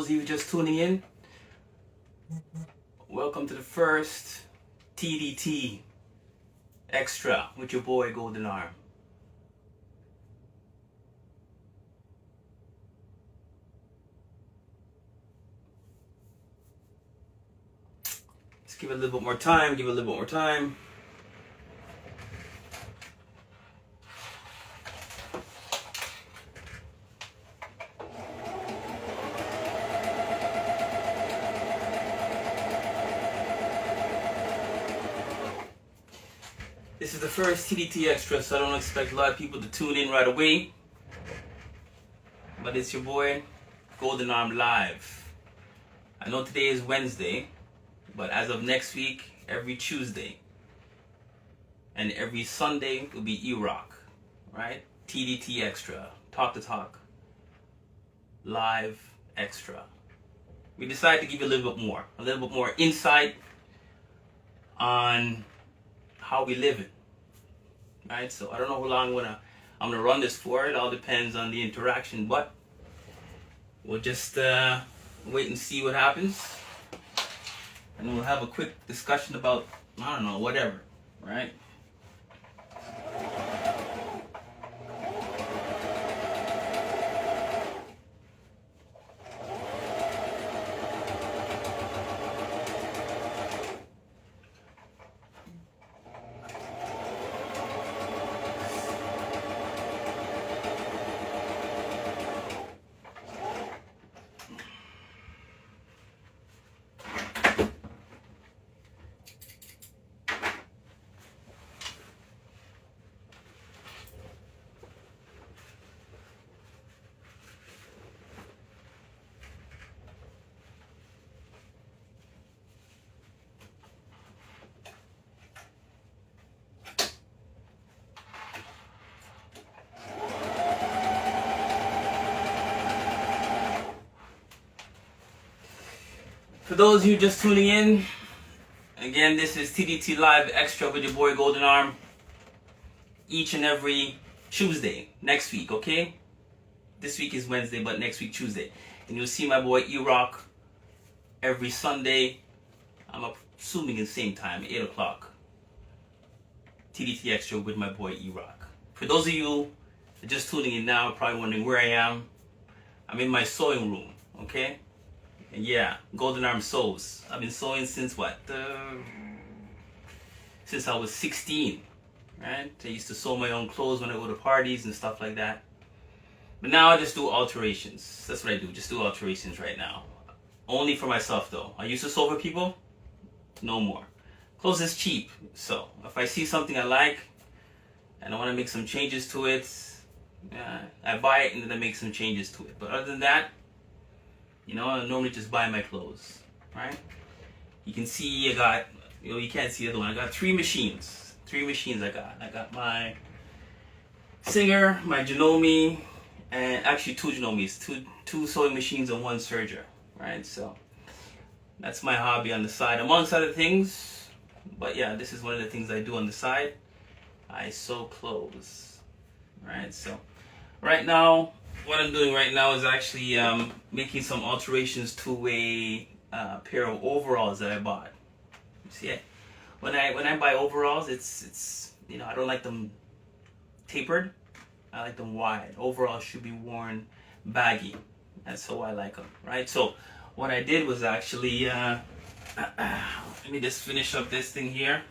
those of you just tuning in, welcome to the first TDT Extra with your boy Goldenarm. Let's give it a little bit more time, This is the first TDT Extra, so I don't expect a lot of people to tune in right away. But it's your boy, Goldenarm Live. I know today is Wednesday, but as of next week, every Tuesday and every Sunday will be Eroc, right? TDT Extra, Talk to Talk, Live Extra. We decided to give you a little bit more insight on how we live it, right? So I don't know how long I'm gonna run this for. It all depends on the interaction, but we'll just wait and see what happens, and we'll have a quick discussion about, I don't know, whatever, right? For those of you just tuning in, again, this is TDT Live Extra with your boy Goldenarm, each and every Tuesday next week, okay? This week is Wednesday, but next week Tuesday. And you'll see my boy Eroc every Sunday. I'm assuming the same time, 8 o'clock. TDT Extra with my boy Eroc. For those of you just tuning in now, probably wondering where I am. I'm in my sewing room, okay? And yeah, Goldenarm sews. I've been sewing since what? Since I was 16, right? I used to sew my own clothes when I go to parties and stuff like that. But now I just do alterations. That's what I do, just do alterations right now. Only for myself though. I used to sew for people, no more. Clothes is cheap, so if I see something I like and I want to make some changes to it, I buy it and then I make some changes to it. But other than that, you know, I normally just buy my clothes, right? You can see I got, you know, you can't see the other one. I got three machines I got. I got my Singer, my Janome, and actually two Janomes, two sewing machines and one serger, right? So that's my hobby on the side, amongst other things. But yeah, this is one of the things I do on the side. I sew clothes, right? So right now, what I'm doing right now is actually making some alterations to a pair of overalls that I bought. You see it? When I buy overalls, it's you know, I don't like them tapered. I like them wide. Overalls should be worn baggy. That's how I like them, right? So what I did was actually let me just finish up this thing here.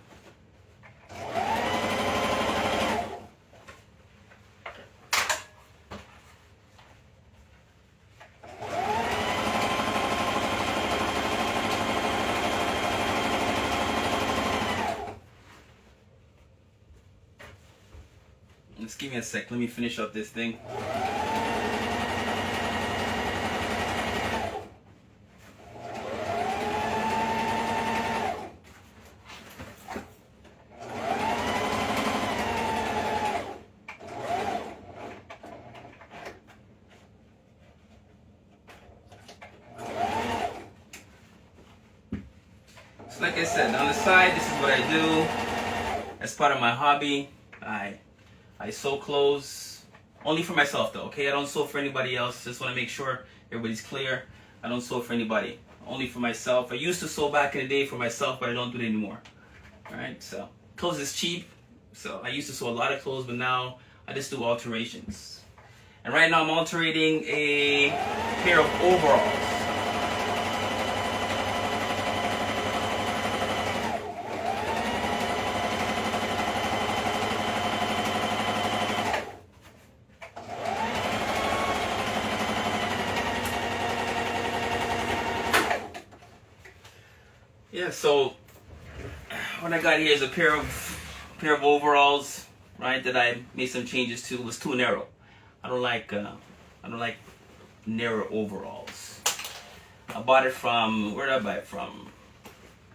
Just give me a sec. Let me finish up this thing. So like I said, on the side, this is what I do as part of my hobby. I sew clothes only for myself though, okay? I don't sew for anybody else. Just want to make sure everybody's clear. I don't sew for anybody. Only for myself. I used to sew back in the day for myself, but I don't do it anymore. Alright, so clothes is cheap. So I used to sew a lot of clothes, but now I just do alterations. And right now I'm altering a pair of overalls. Yeah, so what I got here is a pair of overalls, right? That I made some changes to. It was too narrow. I don't like narrow overalls. I bought it from, where did I buy it from?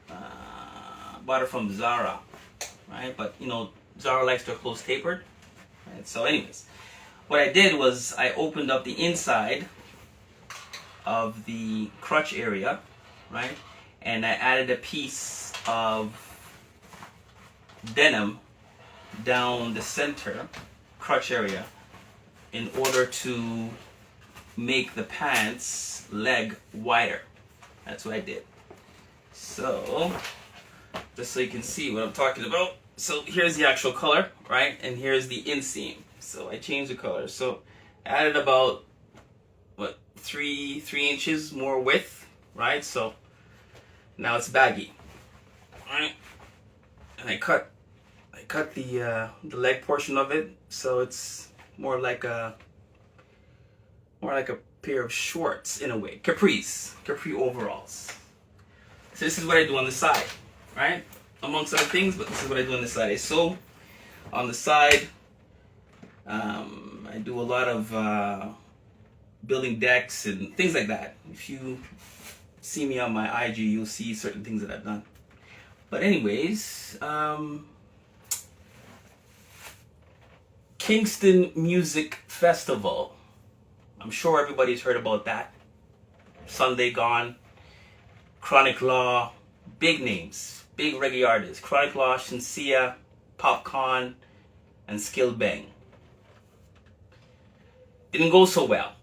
I bought it from Zara, right? But you know, Zara likes their clothes tapered, right? So, anyways, what I did was I opened up the inside of the crotch area, right? And I added a piece of denim down the center crotch area in order to make the pants leg wider. That's what I did. So, just so you can see what I'm talking about. So here's the actual color, right? And here's the inseam. So I changed the color. So added about, what, 3 inches more width, right? So now it's baggy, right? And I cut the leg portion of it, so it's more like a pair of shorts in a way, capri overalls. So this is what I do on the side, right? Amongst other things, but this is what I do on the side. I sew on the side. I do a lot of building decks and things like that. If you see me on my IG, you'll see certain things that I've done. But anyways, Kingston Music Festival. I'm sure everybody's heard about that. Sunday Gone, Chronic Law, big names, big reggae artists. Chronic Law, Shinsia, Popcorn, and Skill Bang. Didn't go so well.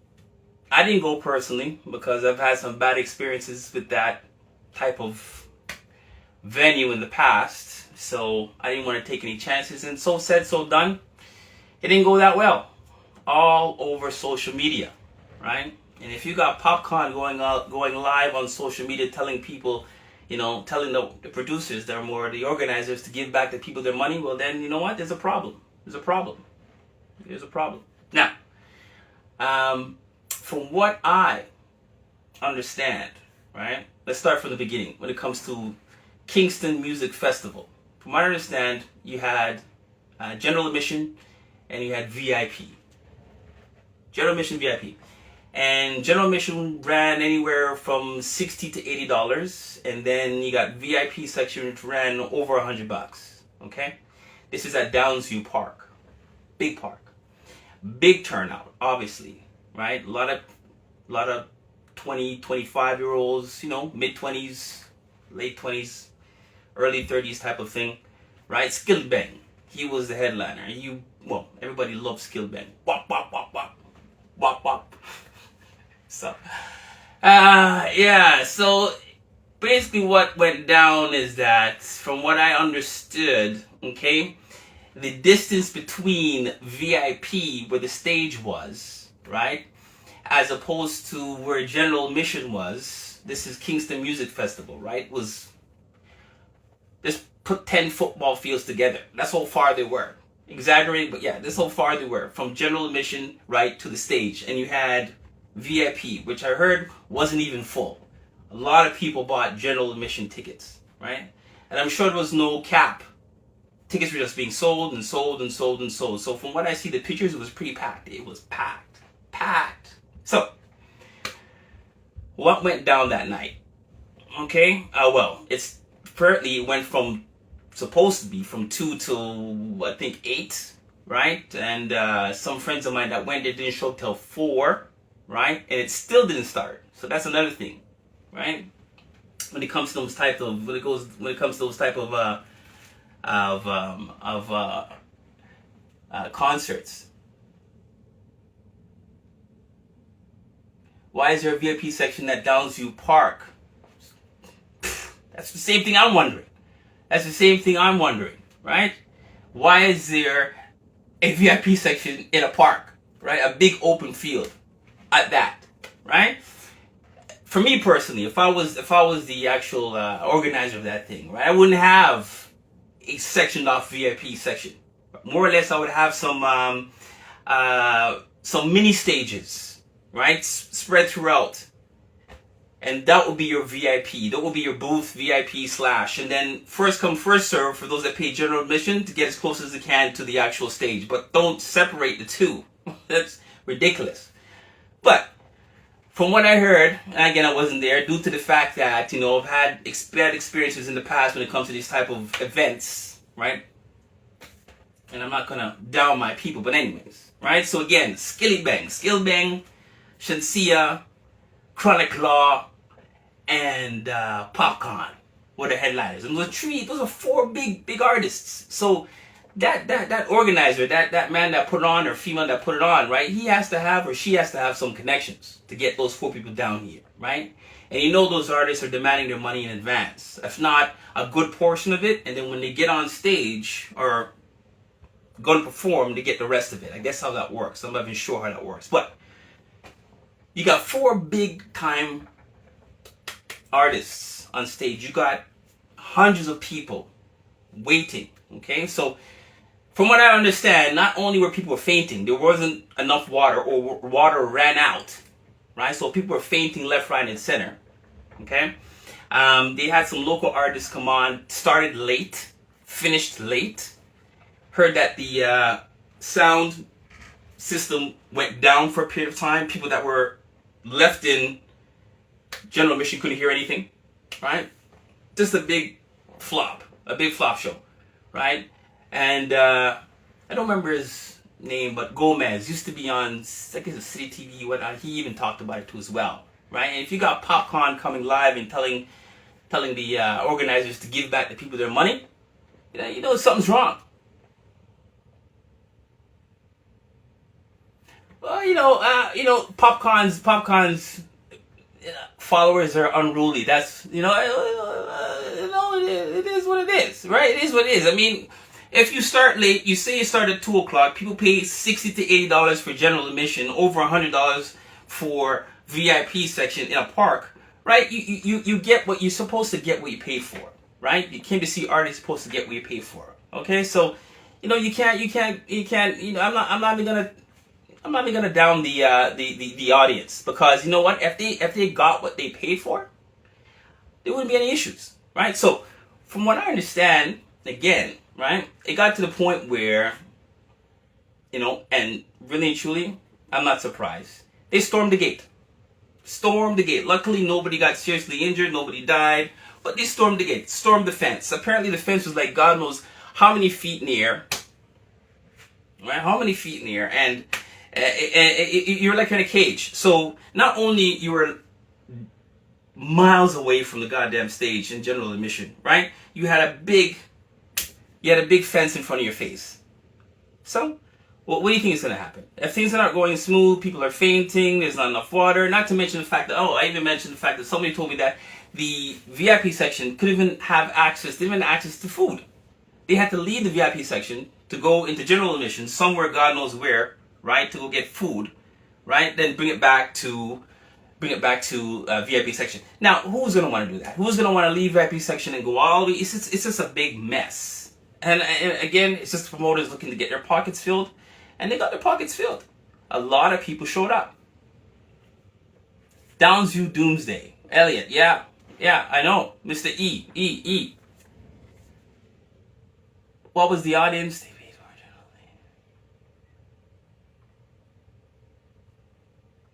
I didn't go personally because I've had some bad experiences with that type of venue in the past. So I didn't want to take any chances. And so said, so done. It didn't go that well. All over social media, right? And if you got Popcorn going live on social media telling people, you know, telling the producers, they're more the organizers, to give back the people their money, well then, you know what? There's a problem. There's a problem. There's a problem. Now, from what I understand, right? Let's start from the beginning when it comes to Kingston Music Festival. From what I understand, you had general admission and you had VIP. General admission, VIP. And general admission ran anywhere from $60 to $80, and then you got VIP section which ran over $100. Okay? This is at Downsview Park. Big park. Big turnout, obviously, right? A lot of 20, 25-year-olds, you know, mid-20s, late 20s, early 30s type of thing, right? Skill Bang. He was the headliner. Everybody loves Skill Bang. Wop, wop, wop, wop. Wop, wop. So, yeah, so basically what went down is that, from what I understood, okay, the distance between VIP, where the stage was, right, as opposed to where general admission was, this is Kingston Music Festival, right, was, just put 10 football fields together. That's how far they were. Exaggerating, but yeah, that's how far they were from general admission, right, to the stage. And you had VIP, which I heard wasn't even full. A lot of people bought general admission tickets, right? And I'm sure there was no cap. Tickets were just being sold and sold and sold and sold. So from what I see, the pictures, it was pretty packed. It was packed. Packed. So, what went down that night? Okay, it's apparently it went from, supposed to be from 2 till I think 8, right? And some friends of mine that went there didn't show up till 4, right? And it still didn't start. So that's another thing, right? When it comes to those type of concerts. Why is there a VIP section at Downsview Park? That's the same thing I'm wondering. That's the same thing I'm wondering, right? Why is there a VIP section in a park, right? A big open field at that, right? For me personally, if I was the actual organizer of that thing, right, I wouldn't have a sectioned off VIP section. More or less, I would have some mini stages, right, spread throughout. And that will be your VIP. That will be your booth VIP / and then first come first serve for those that pay general admission to get as close as they can to the actual stage. But don't separate the two. That's ridiculous. But from what I heard, and again I wasn't there, due to the fact that I've had bad experiences in the past when it comes to these type of events, right? And I'm not gonna down my people, but anyways, right? So again, Skill Bang, Shansia, Chronic Law, and Popcorn were the headliners. And those are 4 big artists. So that organizer, that man that put it on or female that put it on, right? He has to have or she has to have some connections to get those 4 people down here, right? And those artists are demanding their money in advance. If not, a good portion of it, and then when they get on stage or going to perform, they get the rest of it. I guess how that works. I'm not even sure how that works. But you got 4 big time artists on stage. You got hundreds of people waiting. Okay, so from what I understand, not only were people fainting, there wasn't enough water or water ran out, right? So people were fainting left, right, and center. Okay, they had some local artists come on, started late, finished late. Heard that the sound system went down for a period of time. People that were left in general admission couldn't hear anything, right? Just a big flop show, right? And I don't remember his name, but Gomez used to be on, I guess, City TV, whatnot. He even talked about it too as well, right? And if you got Popcorn coming live and telling the organizers to give back the people their money, something's wrong. Well, Popcorn's followers are unruly. That's it is what it is, right? It is what it is. I mean, if you start late, you say you start at 2:00, people pay $60 to $80 for general admission, over $100 for VIP section in a park, right? You get what you're supposed to get, what you pay for, right? You came to see art, you're supposed to get what you pay for. Okay, so you can't. I'm not even gonna down the audience, because you know what? If they got what they paid for, there wouldn't be any issues, right? So from what I understand, again, right, it got to the point where, and really and truly, I'm not surprised. They stormed the gate. Luckily, nobody got seriously injured, nobody died, but they stormed the gate, stormed the fence. Apparently, the fence was like God knows how many feet in the air, right? How many feet in the air, and you're like in a cage. So not only you were miles away from the goddamn stage in general admission, right? You had a big fence in front of your face. So what do you think is going to happen? If things are not going smooth, people are fainting, there's not enough water, not to mention the fact that, I even mentioned the fact that somebody told me that the VIP section couldn't even have access to food. They had to leave the VIP section to go into general admission, somewhere God knows where, right, to go get food, right, then bring it back to VIP section. Now, who's going to want to do that? Who's going to want to leave VIP section and go all the way? It's just a big mess. And again, it's just the promoters looking to get their pockets filled, and they got their pockets filled. A lot of people showed up. Downsview Doomsday. Elliot, yeah, I know. Mr. E. What was the audience?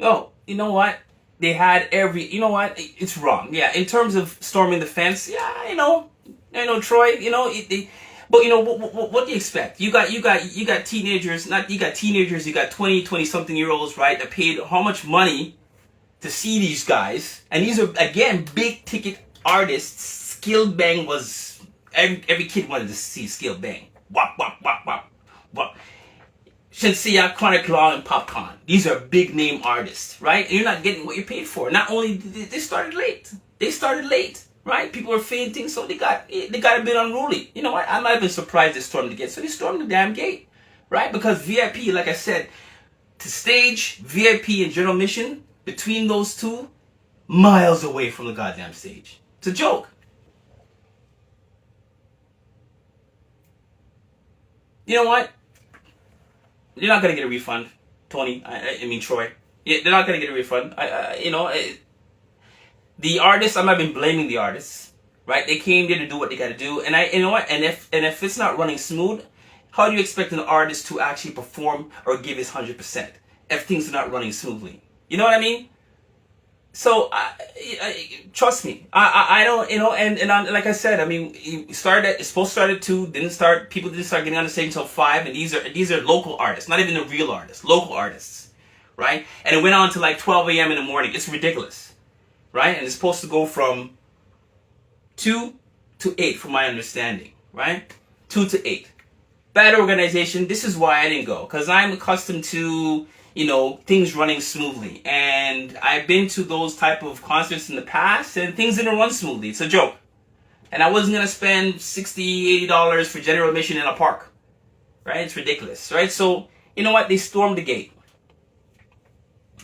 Oh, you know what? They had it's wrong. Yeah, in terms of storming the fence, yeah, I know, Troy, but what do you expect? You got teenagers, you got 20 something year olds, right, that paid how much money to see these guys, and these are, again, big ticket artists. Skill Bang every kid wanted to see Skill Bang. Wop, wop, wop, wop, wop. Shensia, Chronic Law, and Popcorn. These are big name artists, right? And you're not getting what you paid for. Not only did they started late. They started late, right? People are fainting, so they got a bit unruly. You know what? I'm not even surprised they stormed the gate. So they stormed the damn gate, right? Because VIP, like I said, to stage, VIP, and general mission, between those two, miles away from the goddamn stage. It's a joke. You know what? You're not gonna get a refund, Tony. I mean Troy. Yeah, they're not gonna get a refund. The artists. I'm not even blaming the artists, right? They came there to do what they gotta do, and you know what? And if it's not running smooth, how do you expect an artist to actually perform or give his 100% if things are not running smoothly? You know what I mean? So trust me, I don't, and like I said, I mean, it's supposed to start at 2, people didn't start getting on the stage until 5, and these are local artists, not even the real artists, local artists, right? And it went on to like 12 a.m. in the morning. It's ridiculous, right? And it's supposed to go from 2 to 8, from my understanding, right? 2 to 8. Bad organization. This is why I didn't go, because I'm accustomed to, things running smoothly. And I've been to those type of concerts in the past, and things didn't run smoothly. It's a joke. And I wasn't going to spend $60, $80 for general admission in a park. Right? It's ridiculous. Right? So, you know what? They stormed the gate.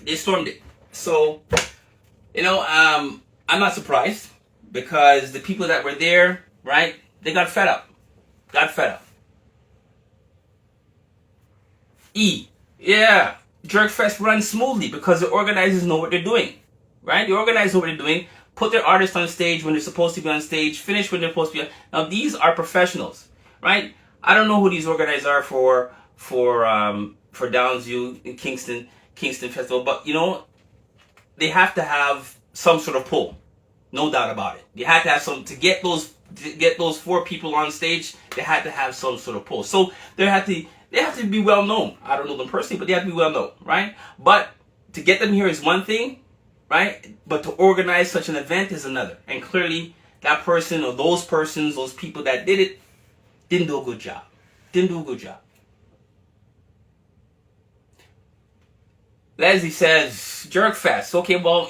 They stormed it. So, I'm not surprised, because the people that were there, right, they got fed up. Yeah. Jerkfest runs smoothly because the organizers know what they're doing, right? The organizers know what they're doing. Put their artists on stage when they're supposed to be on stage. Finish when they're supposed to be. Now these are professionals, right? I don't know who these organizers are for Downsview in Kingston Festival, but they have to have some sort of pull, no doubt about it. You had to have some to get those 4 people on stage. They had to have some sort of pull. So they have to be well known. I don't know them personally, but they have to be well known, right? But to get them here is one thing, right? But to organize such an event is another. And clearly, that person or those persons, those people that did it, didn't do a good job. Leslie says, Jerkfest. Okay, well,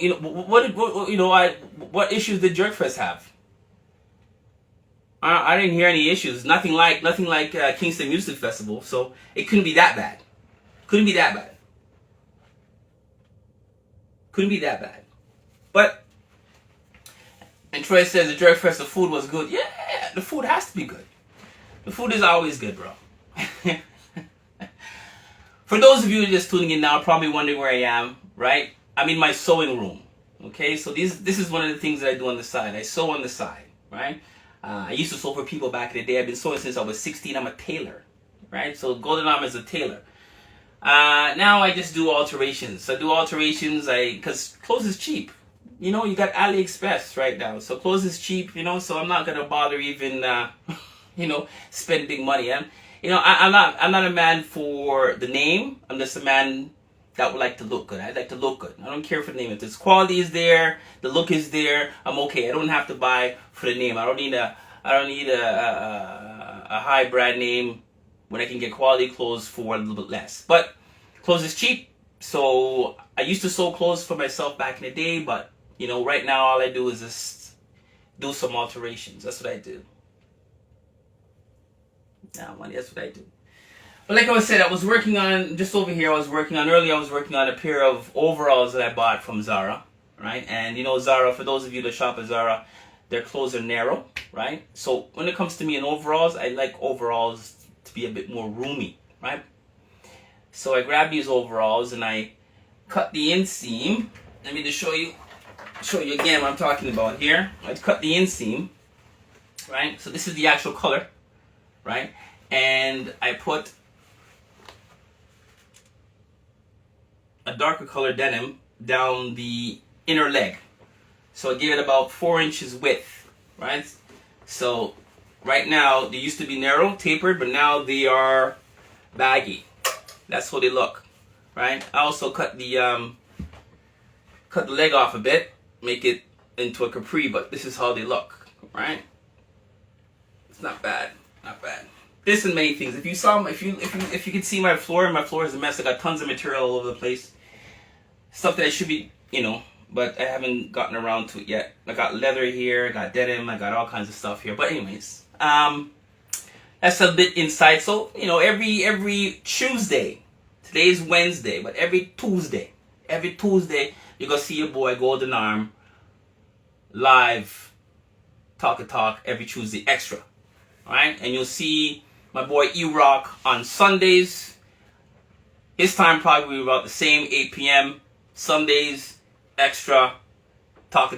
what issues did Jerkfest have? I didn't hear any issues. Nothing like Kingston Music Festival. So it couldn't be that bad. Couldn't be that bad. But, and Troy says the Jerkfest, the food was good. Yeah, the food has to be good. The food is always good, bro. For those of you just tuning in now, probably wondering where I am, right? I'm in my sewing room. Okay, so this is one of the things that I do on the side. I sew on the side, right? I used to sew for people back in the day. I've been sewing since I was 16. I'm a tailor, right? So Goldenarm is a tailor. Now I just do alterations. I do alterations because clothes is cheap. You got AliExpress right now. So clothes is cheap, so I'm not going to bother even, spend big money. I'm not a man for the name. I'm just a man that would like to look good. I like to look good. I don't care for the name. If this quality is there, the look is there, I'm okay. I don't have to buy for the name. I don't need a high brand name when I can get quality clothes for a little bit less. But clothes is cheap, so I used to sew clothes for myself back in the day. But right now all I do is just do some alterations. That's what I do. That's what I do. But like I said, I was working on, just over here, I was working on a pair of overalls that I bought from Zara, right? And Zara, for those of you that shop at Zara, their clothes are narrow, right? So when it comes to me in overalls, I like overalls to be a bit more roomy, right? So I grabbed these overalls and I cut the inseam. Let me just show you again what I'm talking about here. I cut the inseam, right? So this is the actual color, right? And I put a darker color denim down the inner leg. So I gave it about 4 inches width, right? So right now they used to be narrow, tapered, but now they are baggy. That's how they look, right? I also cut the leg off a bit, make it into a capri, but this is how they look, right? It's not bad. This and many things. If you saw, if you can see my floor is a mess. I got tons of material all over the place. Stuff that I should be, but I haven't gotten around to it yet. I got leather here, I got denim, I got all kinds of stuff here. But anyways, that's a bit inside. So every Tuesday, today is Wednesday, but every Tuesday you're gonna see your boy Goldenarm live, talk every Tuesday extra. All right, and you'll see my boy Eroc on Sundays. His time probably about the same, 8 p.m. Sundays, extra, talk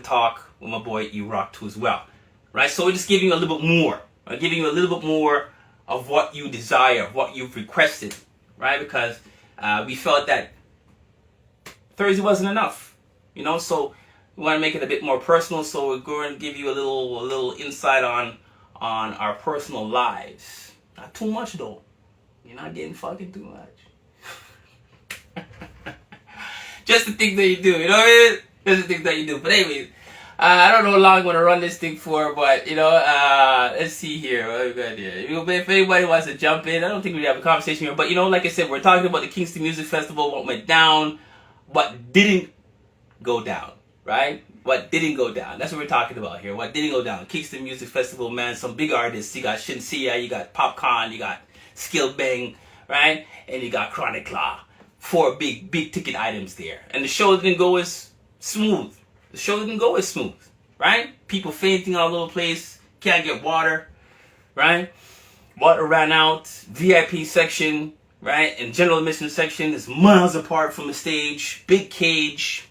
with my boy Eroc too as well. Right, so we're just giving you a little bit more. I'm giving you a little bit more of what you desire, what you've requested, right? Because we felt that Thursday wasn't enough, so we want to make it a bit more personal. So we're going to give you a little insight on our personal lives. Not too much though. You're not getting fucking too much. Just the things that you do, you know what I mean? Just the things that you do. But anyways, I don't know how long I'm going to run this thing for, but, let's see here. What we got here? If anybody wants to jump in, I don't think we have a conversation here. But, like I said, we're talking about the Kingston Music Festival, what went down, what didn't go down, right? What didn't go down. That's what we're talking about here. What didn't go down. Kingston Music Festival, man, some big artists. You got Shinsia, you got Popcorn, you got Skill Bang, right? And you got Chronic Claw. 4 big ticket items there. And the show didn't go as smooth. Right? People fainting all over the place. Can't get water. Right? Water ran out. VIP section. Right? And general admission section is miles apart from the stage. Big cage.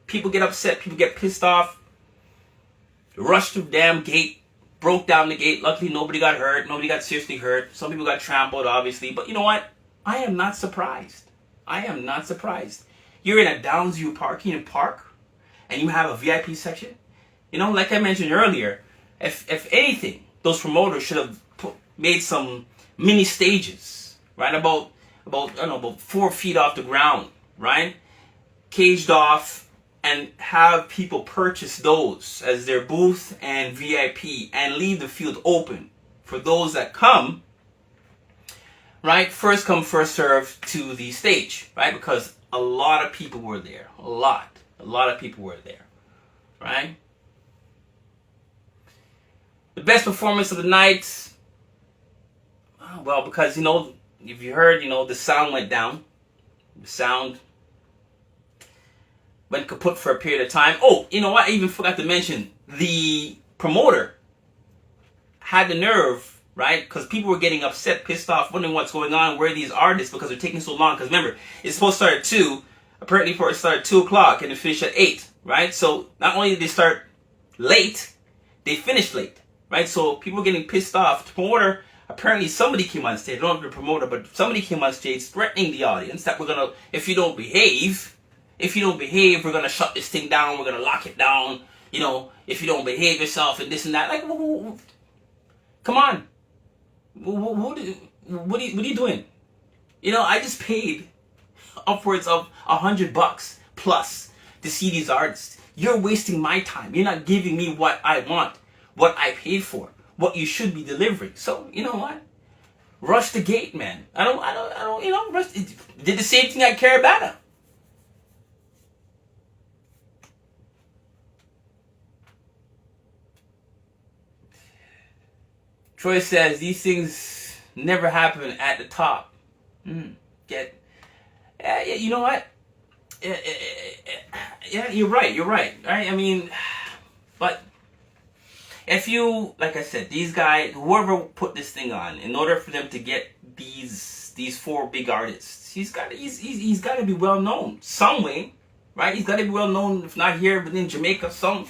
People get upset. People get pissed off. Rushed through the damn gate. Broke down the gate. Luckily nobody got hurt. Nobody got seriously hurt. Some people got trampled, obviously. But you know what? I am not surprised. You're in a Downsview parking park, and you have a VIP section. Like I mentioned earlier, if anything, those promoters should have made some mini stages, right? About 4 feet off the ground, right? Caged off, and have people purchase those as their booth and VIP, and leave the field open for those that come. Right? First come, first serve to the stage, right? Because a lot of people were there. A lot of people were there, right? The best performance of the night, well, because, if you heard, the sound went down. The sound went kaput for a period of time. Oh, I even forgot to mention, the promoter had the nerve, right? Because people were getting upset, pissed off, wondering what's going on, where are these artists, because they're taking so long. Because remember, it's supposed to start at 2. Apparently, it started at 2 o'clock and it finished at 8, right? So not only did they start late, they finished late, right? So people were getting pissed off. The promoter, apparently somebody came on stage, I don't know the promoter, but somebody came on stage threatening the audience that if you don't behave, we're going to shut this thing down, we're going to lock it down, if you don't behave yourself and this and that. Like, come on. What are you doing? I just paid upwards of $100 plus to see these artists. You're wasting my time. You're not giving me what I want, what I paid for, what you should be delivering. So you know what? Rush the gate, man. I don't. Rush. Did the same thing at Carabana. Troy says these things never happen at the top. You know what? Yeah, you're right. Right? I mean, but if you, like I said, these guys, whoever put this thing on, in order for them to get these 4 big artists, he's got to be well known some way, right? He's got to be well known, if not here, but in Jamaica, some,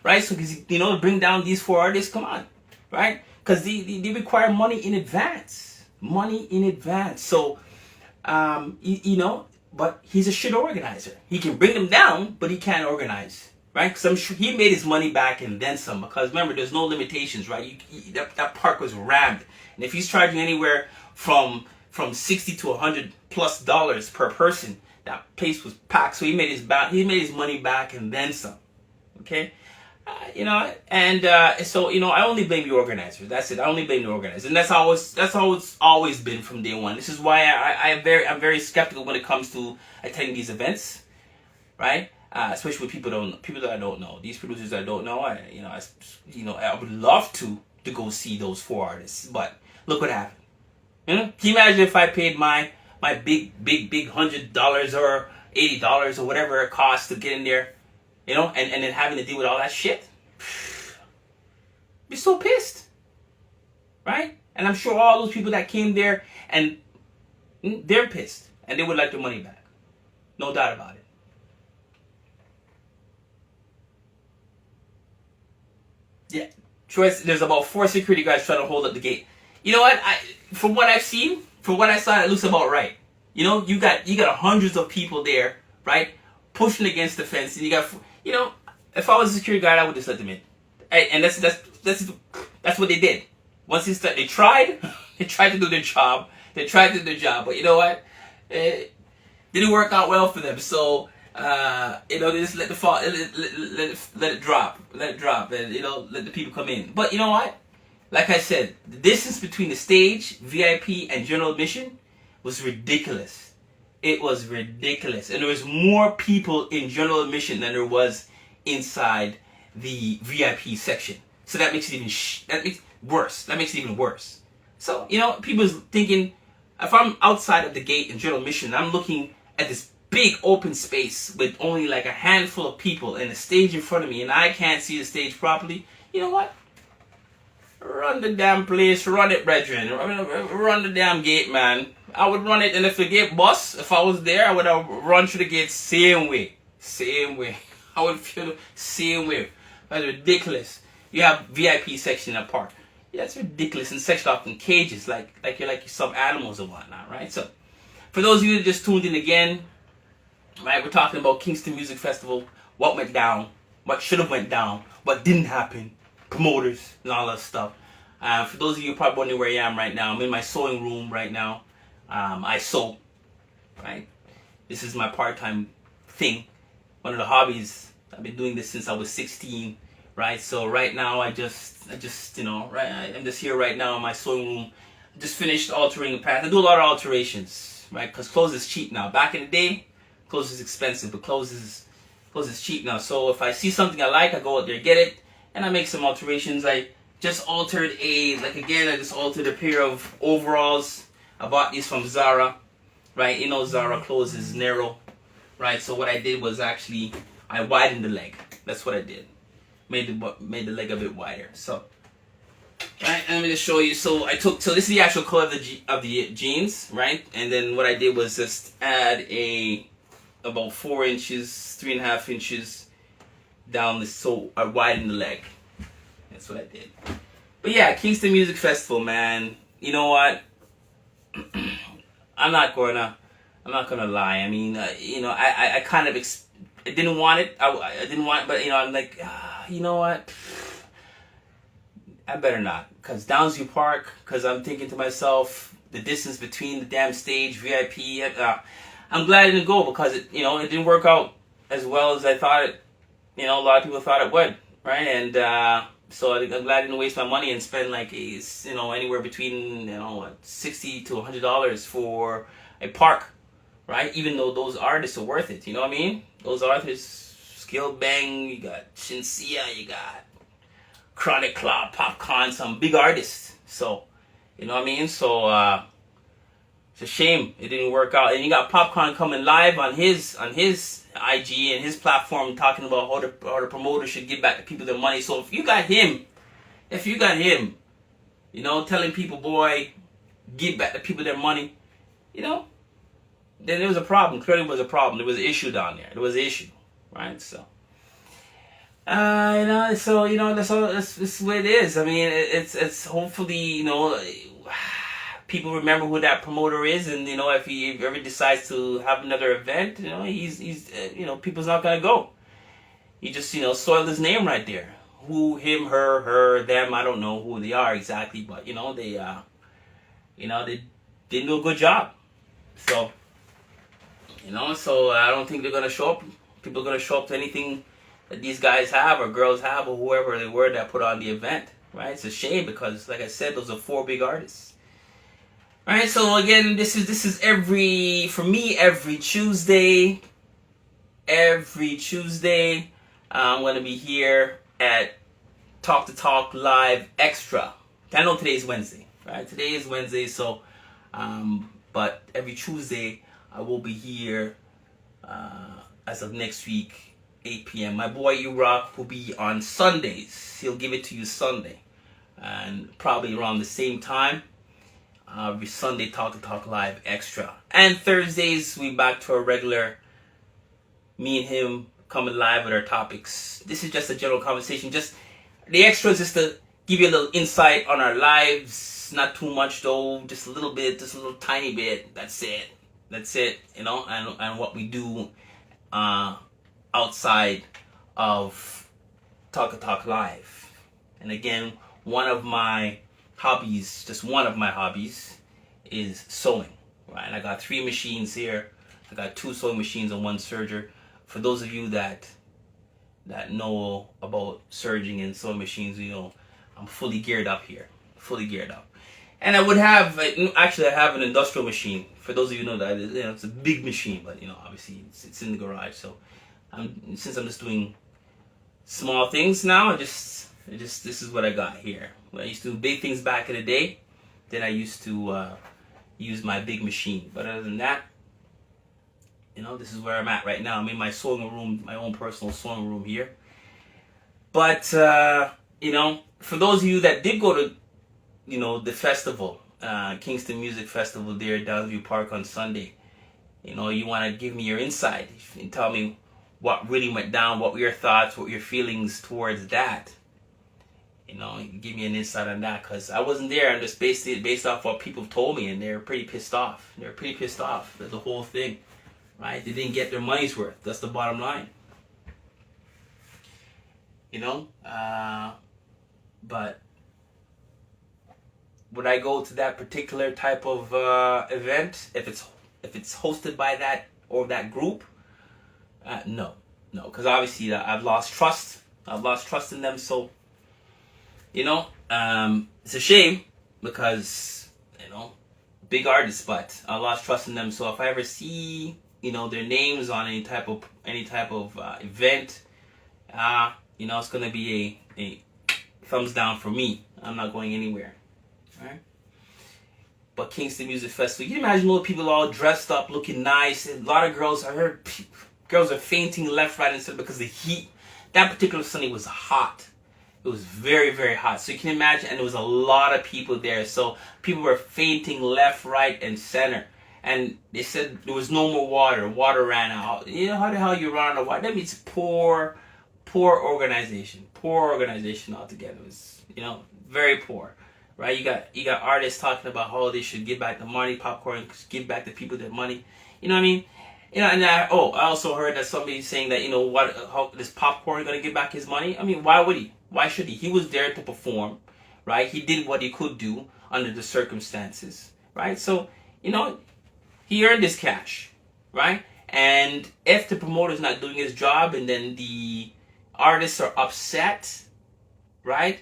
right? So to bring down these 4 artists, come on, right? Because they require money in advance. So, but he's a shit organizer. He can bring them down, but he can't organize, right? Because I'm sure he made his money back and then some. Because remember, there's no limitations, right? That park was rammed, and if he's charging anywhere from $60 to $100+ per person, that place was packed. So he made his money back and then some. Okay. So I only blame the organizers. That's it. I only blame the organizers, and that's how it's always been from day one. This is why I'm very skeptical when it comes to attending these events, right? Especially with people that I don't know. These producers I don't know. I would love to go see those 4 artists, but look what happened. Can you imagine if I paid my big $100 or $80 or whatever it costs to get in there, and then having to deal with all that shit? Be so pissed, right? And I'm sure all those people that came there, and they're pissed, and they would like their money back, no doubt about it. Yeah, sure. There's about 4 security guys trying to hold up the gate. You know what? From what I've seen, from what I saw, it looks about right. You got hundreds of people there, right, pushing against the fence, and you got, if I was a security guard, I would just let them in. And that's what they did. Once they tried to do their job. They tried to do their job, but you know what? It didn't work out well for them. So they just let it drop, and let the people come in. But you know what? Like I said, the distance between the stage, VIP, and general admission was ridiculous. It was ridiculous, and there was more people in general admission than there was inside the VIP section. So that makes it worse. That makes it even worse. So people's thinking, if I'm outside of the gate in general admission, I'm looking at this big open space with only like a handful of people and a stage in front of me, and I can't see the stage properly. You know what? Run the damn place, run it, brethren. Run the damn gate, man. I would run it, and if the gate bust, if I was there, I would have run through the gate same way. I would feel the same way. That's ridiculous. You have VIP section in a park. Yeah, that's ridiculous. And sectioned off in cages, like you're some animals and whatnot, right? So, for those of you that just tuned in again, right, we're talking about Kingston Music Festival. What went down? What should have went down? What didn't happen? Promoters and all that stuff. For those of you probably wondering where I am right now, I'm in my sewing room right now. I sew, right? This is my part-time thing, one of the hobbies. I've been doing this since I was 16, right? So right now I'm just here right now in my sewing room. I just finished altering the pants. I do a lot of alterations, right? Because clothes is cheap now. Back in the day, clothes is expensive, but clothes is cheap now. So if I see something I like, I go out there, get it, and I make some alterations. I just altered I just altered a pair of overalls. I bought these from Zara, right? Zara clothes is narrow, right? So what I did was actually I widened the leg. That's what I did. Made the leg a bit wider. So, right, let me just show you. So this is the actual color of the jeans, right? And then what I did was just add about 4 inches, 3.5 inches down so I widened the leg. That's what I did. But yeah, Kingston Music Festival, man. You know what? I'm not gonna lie. I mean, I kind of I didn't want it. I didn't want it, but I'm like, you know what? I better not, cause Downsview Park. Cause I'm thinking to myself, the distance between the damn stage, VIP. I'm glad I didn't go because it didn't work out as well as I thought it. A lot of people thought it would, right? And so I'm glad I didn't waste my money and spend anywhere between $60 to $100 for a park, right? Even though those artists are worth it, you know what I mean? Those artists, Skill Bang, you got Shinsia, you got Chronic Club, Popcorn, some big artists. So, you know what I mean? So it's a shame it didn't work out. And you got Popcorn coming live on his IG and his platform talking about how the promoter should give back to people their money. So if you got him, telling people, boy, give back to people their money, then there was a problem. Clearly there was a problem. There was an issue down there. There was an issue, right? So, that's the way it is. I mean, it's hopefully, people remember who that promoter is, and if he ever decides to have another event, he's people's not gonna go. He just soiled his name right there. Who, him, her, them, I don't know who they are exactly, but they didn't do a good job. So so I don't think they're gonna show up. People are gonna show up to anything that these guys have or girls have or whoever they were that put on the event, right? It's a shame because, like I said, those are 4 big artists. All right, so again, this is for me every Tuesday. Every Tuesday, I'm gonna be here at Talk to Talk Live Extra. I know today's Wednesday, right? Today is Wednesday, so but every Tuesday I will be here as of next week, 8 p.m. My boy Eroc will be on Sundays. He'll give it to you Sunday, and probably around the same time. Every Sunday, Talk to Talk Live Extra. And Thursdays, we back to our regular, me and him coming live with our topics. This is just a general conversation. Just the extras, just to give you a little insight on our lives. Not too much though, just a little bit, just a little tiny bit. That's it, you know, and what we do outside of Talk to Talk Live. And again, one of my hobbies is sewing, right? I got 3 machines here. I got 2 sewing machines and 1 serger. For those of you that know about serging and sewing machines, you know, I'm fully geared up here, And I would have, actually I have an industrial machine. For those of you who know that, you know, it's a big machine, but you know, obviously it's in the garage. So since I'm just doing small things now, this is what I got here. I used to do big things back in the day. Then I used to use my big machine. But other than that, you know, this is where I'm at right now. I'm in my sewing room, my own personal sewing room here. But, you know, for those of you that did go to, you know, the festival, Kingston Music Festival there at Downsview Park on Sunday, you know, you want to give me your insight and tell me what really went down, what were your thoughts, what were your feelings towards that. You know, give me an insight on that, because I wasn't there. I'm just based off what people told me, and they're pretty pissed off. They're pretty pissed off at the whole thing, right? They didn't get their money's worth. That's the bottom line. You know, but would I go to that particular type of event if it's hosted by that or that group? No, because obviously I've lost trust. I've lost trust in them, so. You know, it's a shame because, you know, big artists, but I lost trust in them. So if I ever see, you know, their names on any type of event, you know, it's gonna be a thumbs down for me. I'm not going anywhere. All right. But Kingston Music Festival, you can imagine all the people all dressed up, looking nice. A lot of girls, I heard girls are fainting left, right, and center because the heat. That particular Sunday was hot. It was very, very hot. So you can imagine, and there was a lot of people there. So people were fainting left, right, and center. And they said there was no more water. Water ran out. You know how the hell you run out of water? That means poor organization. Poor organization altogether. It was, you know, very poor. Right? You got artists talking about how they should give back the money, popcorn, give back the people their money. You know what I mean? You know, and I also heard that somebody saying that, you know, how this popcorn gonna give back his money? I mean, why would he? Why should he? He was there to perform, right? He did what he could do under the circumstances, right? So, you know, he earned his cash, right? And if the promoter's not doing his job and then the artists are upset, right?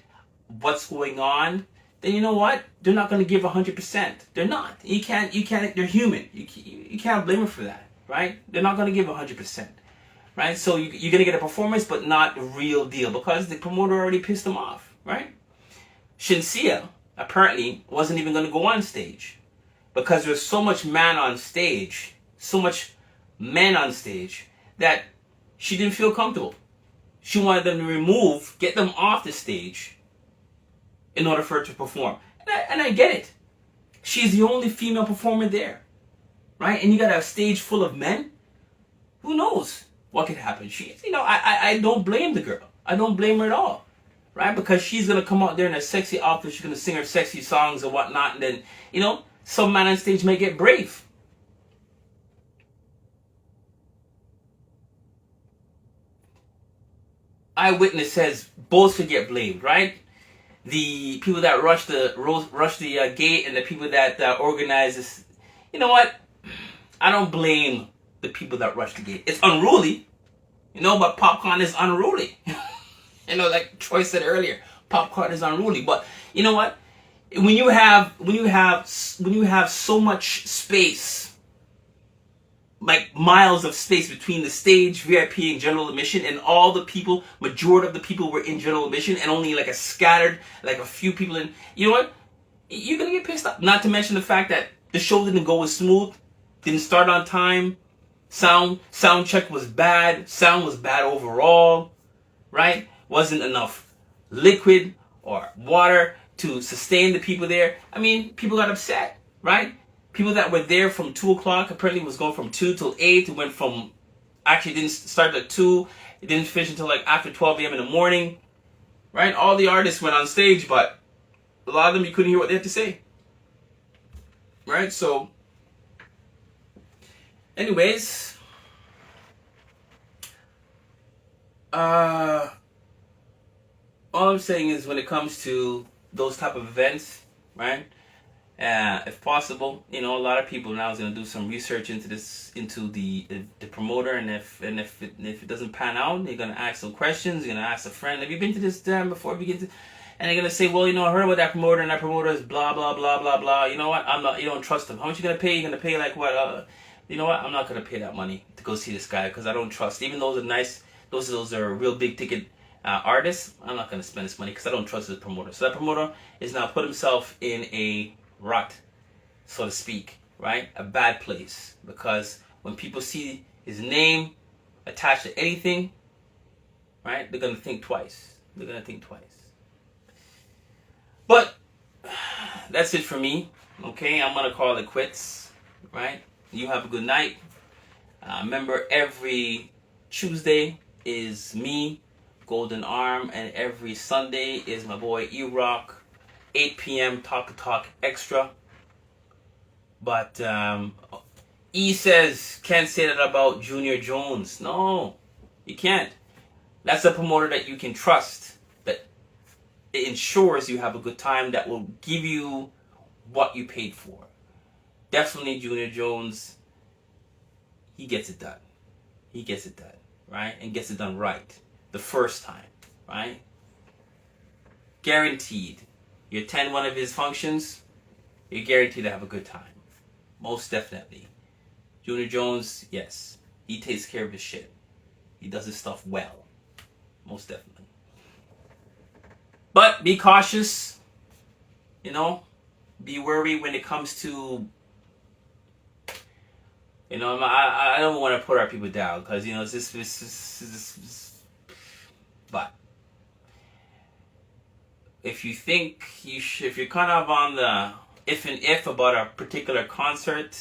What's going on? Then you know what? They're not going to give 100%. They're not. You can't, they're human. You can't blame them for that, right? They're not going to give 100%. Right, so you're gonna get a performance, but not a real deal because the promoter already pissed them off. Right? Shinsia apparently wasn't even gonna go on stage because there's so much men on stage that she didn't feel comfortable. She wanted them to get them off the stage in order for her to perform. And I get it. She's the only female performer there, right? And you got a stage full of men. Who knows what could happen? You know, I don't blame the girl. I don't blame her at all, right? Because she's gonna come out there in a sexy outfit. She's gonna sing her sexy songs and whatnot, and then, you know, some man on stage may get brave. Eyewitness says both should get blamed, right? The people that rush the gate and the people that organize this. You know what? I don't blame the people that rush the gate. It's unruly. You know, but popcorn is unruly. You know, like Troy said earlier, popcorn is unruly. But you know what? When you have so much space, like miles of space between the stage, VIP, and general admission, and all the people, majority of the people were in general admission, and only like a scattered, like a few people in. You know what? You're gonna get pissed off. Not to mention the fact that the show didn't go as smooth, didn't start on time. Sound check was bad. Sound was bad overall, right? Wasn't enough liquid or water to sustain the people there. I mean, people got upset, right? People that were there from 2 o'clock apparently was going from 2 till 8. It went from, actually didn't start at 2. It didn't finish until like after 12 a.m. in the morning, right? All the artists went on stage, but a lot of them you couldn't hear what they had to say, right? So, anyways, all I'm saying is when it comes to those type of events, right? If possible, you know, a lot of people now is going to do some research into this, into the promoter, and if it doesn't pan out, you're going to ask some questions. You're going to ask a friend, have you been to this jam before? And they're going to say, well, you know, I heard about that promoter, and that promoter is blah blah blah blah blah. You know what? I'm not. You don't trust them. How much you going to pay? You're going to pay like what? You know what? I'm not going to pay that money to go see this guy because I don't trust. Even though those are nice, those are real big ticket artists. I'm not going to spend this money because I don't trust the promoter. So that promoter is now put himself in a rut, so to speak, right? A bad place, because when people see his name attached to anything, right, they're gonna think twice. But that's it for me. Okay, I'm gonna call it quits. Right? You have a good night. Remember, every Tuesday is me, Goldenarm, and every Sunday is my boy Eroc. 8 p.m. Talk Extra. But E says, can't say that about Junior Jones. No, you can't. That's a promoter that you can trust, that it ensures you have a good time, that will give you what you paid for. Definitely Junior Jones, he gets it done. Right? And gets it done right the first time, right? Guaranteed. You attend one of his functions, you're guaranteed to have a good time. Most definitely. Junior Jones, yes, he takes care of his shit. He does his stuff well. Most definitely. But be cautious. You know, be wary when it comes to, you know, I don't want to put our people down because, you know, it's just, but if you think if you're kind of on the if about a particular concert,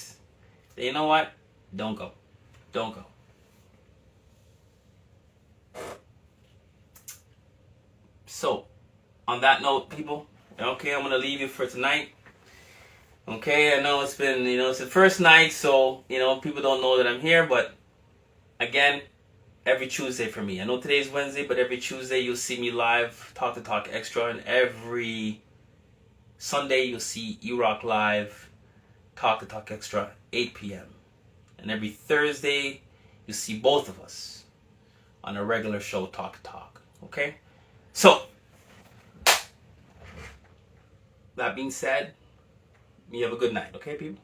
then you know what? Don't go. So, on that note, people, okay, I'm gonna leave you for tonight. Okay, I know it's been, you know, it's the first night, so, you know, people don't know that I'm here, but again, every Tuesday for me. I know today's Wednesday, but every Tuesday you'll see me live, Talk Extra, and every Sunday you'll see Eroc live, Talk Extra, 8 p.m. And every Thursday you'll see both of us on a regular show, Talk. Okay? So, that being said, you have a good night, okay, people?